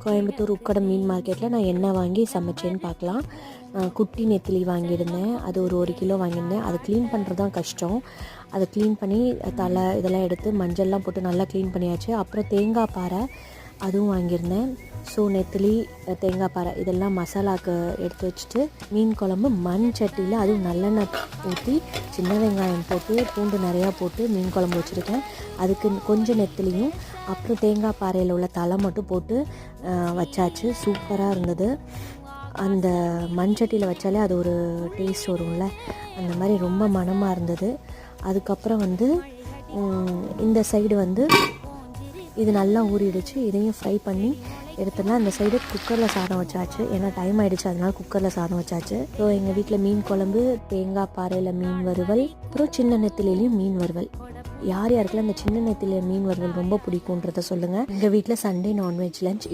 கோயம்புத்தூர் உக்கடம் மீன் மார்க்கெட்டில் நான் என்ன வாங்கி சமைச்சேன்னு பார்க்கலாம். குட்டி நெத்திலி வாங்கியிருந்தேன். அது ஒரு கிலோ வாங்கியிருந்தேன். அதை க்ளீன் பண்ணுறது தான் கஷ்டம். அதை க்ளீன் பண்ணி தலை இதெல்லாம் எடுத்து மஞ்சள்லாம் போட்டு நல்லா க்ளீன் பண்ணியாச்சு. அப்புறம் தேங்காய் பாறை அதுவும் வாங்கியிருந்தேன். ஸோ நெத்திலி, தேங்காய் பாறை இதெல்லாம் மசாலாவுக்கு எடுத்து வச்சுட்டு மீன் குழம்பு மண் சட்டியில் அதுவும் நல்லெண்ணெய் ஊற்றி சின்ன வெங்காயம் போட்டு பூண்டு நிறையா போட்டு மீன் குழம்பு வச்சுருக்கேன். அதுக்கு கொஞ்சம் நெத்திலியும் அப்புறம் தேங்காய் பாறையில் உள்ள தலை மட்டும் போட்டு வச்சாச்சு. சூப்பராக இருந்தது. அந்த மண் சட்டியில் வச்சாலே அது ஒரு டேஸ்ட் வரும்ல, அந்த மாதிரி ரொம்ப மணமாக இருந்தது. அதுக்கப்புறம் இந்த சைடு இது நல்லா ஊறிடுச்சு. இதையும் ஃப்ரை பண்ணி எடுத்துடலாம். அந்த சைடு குக்கரில் சாதம் வச்சாச்சு. ஏன்னா டைம் ஆகிடுச்சு, அதனால குக்கரில் சாதம் வச்சாச்சு. ஸோ எங்கள் வீட்டில் மீன் குழம்பு, தேங்காய் பாறையில் மீன் வறுவல், அப்புறம் சின்ன நெத்திலையும் மீன் வறுவல். யார் யாருக்கெல்லாம் இந்த சின்ன நெத்தில மீன் வறுவல் ரொம்ப பிடிக்குன்றத சொல்லுங்கள். எங்கள் வீட்டில் சண்டே நான்வெஜ் லஞ்ச் இது.